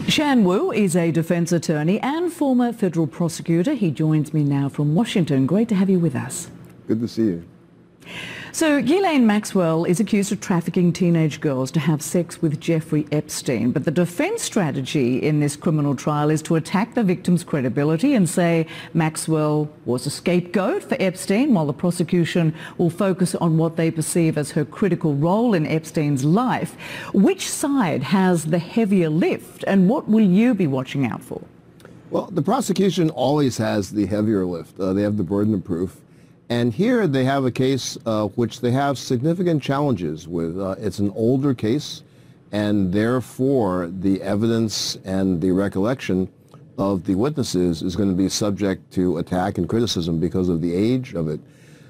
Shan Wu is a defence attorney and former federal prosecutor. He joins me now from Washington. Great to have you with us. Good to see you. So Ghislaine Maxwell is accused of trafficking teenage girls to have sex with Jeffrey Epstein. But the defence strategy in this criminal trial is to attack the victim's credibility and say Maxwell was a scapegoat for Epstein, while the prosecution will focus on what they perceive as her critical role in Epstein's life. Which side has the heavier lift, and what will you be watching out for? Well, the prosecution always has the heavier lift. They have the burden of proof. And here they have a case which they have significant challenges with. It's an older case, and therefore the evidence and the recollection of the witnesses is going to be subject to attack and criticism because of the age of it.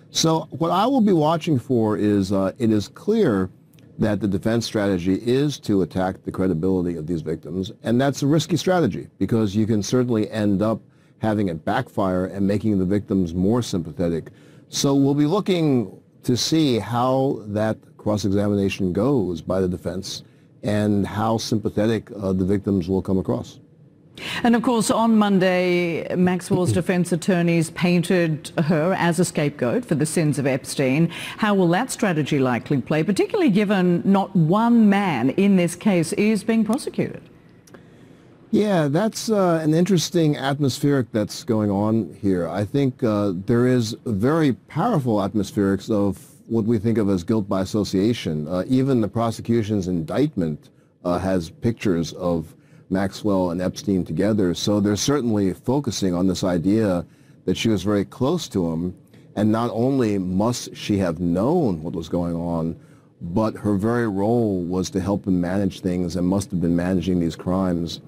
So what I will be watching for is it is clear that the defense strategy is to attack the credibility of these victims, and that's a risky strategy because you can certainly end up having it backfire and making the victims more sympathetic. So we'll be looking to see how that cross-examination goes by the defense and how sympathetic the victims will come across. And of course, on Monday, Maxwell's defense attorneys painted her as a scapegoat for the sins of Epstein. How will that strategy likely play, particularly given not one man in this case is being prosecuted? Yeah, that's an interesting atmospheric that's going on here. I think there is very powerful atmospherics of what we think of as guilt by association. Even the prosecution's indictment has pictures of Maxwell and Epstein together, so they're certainly focusing on this idea that she was very close to him, and not only must she have known what was going on, but her very role was to help him manage things and must have been managing these crimes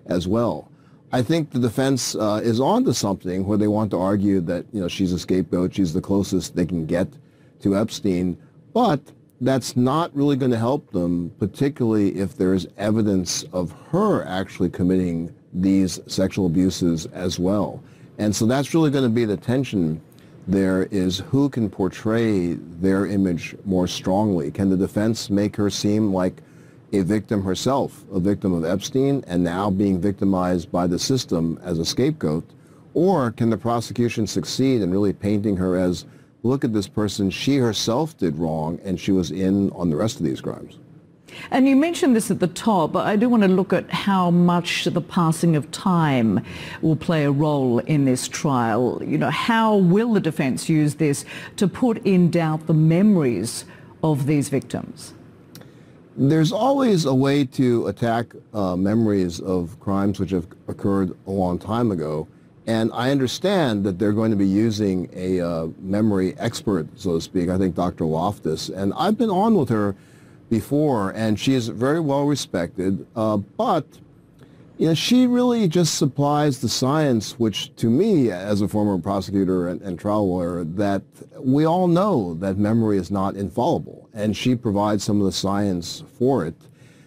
as well. I think the defense is onto something where they want to argue that, you know, she's a scapegoat, she's the closest they can get to Epstein, but that's not really going to help them, particularly if there is evidence of her actually committing these sexual abuses as well. And so that's really going to be the tension there, is who can portray their image more strongly. Can the defense make her seem like a victim herself, a victim of Epstein, and now being victimized by the system as a scapegoat? Or can the prosecution succeed in really painting her as, look at this person, she herself did wrong and she was in on the rest of these crimes? And you mentioned this at the top, but I do want to look at how much the passing of time will play a role in this trial. You know, how will the defense use this to put in doubt the memories of these victims? There's always a way to attack memories of crimes which have occurred a long time ago, and I understand that they're going to be using a memory expert, so to speak. I think Dr. Loftus, and I've been on with her before, and she is very well respected, but you know, she really just supplies the science, which to me, as a former prosecutor and trial lawyer, that we all know that memory is not infallible, and she provides some of the science for it.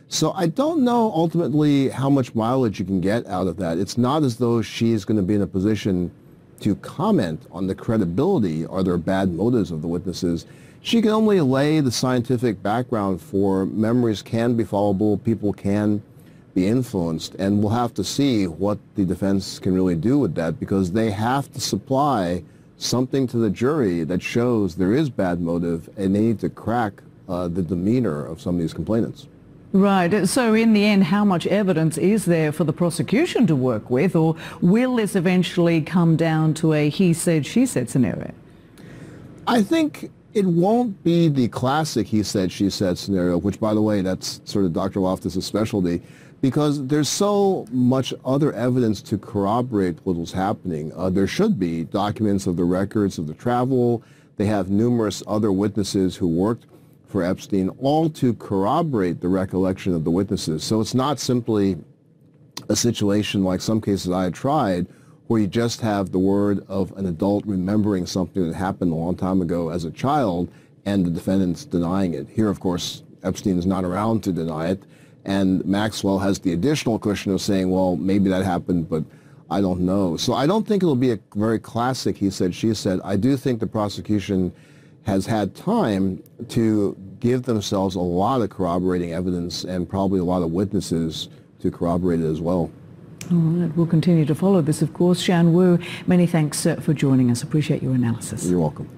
So I don't know ultimately how much mileage you can get out of that. It's not as though she's going to be in a position to comment on the credibility or their bad motives of the witnesses. She can only lay the scientific background for memories can be fallible, people can be influenced, and we'll have to see what the defense can really do with that, because they have to supply something to the jury that shows there is bad motive, and they need to crack the demeanor of some of these complainants. Right. So in the end, how much evidence is there for the prosecution to work with, or will this eventually come down to a he said, she said scenario? I think it won't be the classic he said, she said scenario, which, by the way, that's sort of Dr. Loftus' specialty, because there's so much other evidence to corroborate what was happening. There should be documents of the records of the travel. They have numerous other witnesses who worked for Epstein, all to corroborate the recollection of the witnesses. So it's not simply a situation like some cases I had tried, where you just have the word of an adult remembering something that happened a long time ago as a child and the defendant's denying it. Here, of course, Epstein is not around to deny it, and Maxwell has the additional cushion of saying, well, maybe that happened, but I don't know. So I don't think it'll be a very classic he said, she said. I do think the prosecution has had time to give themselves a lot of corroborating evidence and probably a lot of witnesses to corroborate it as well. All right, we'll continue to follow this, of course. Shan Wu, many thanks for joining us. Appreciate your analysis. You're welcome.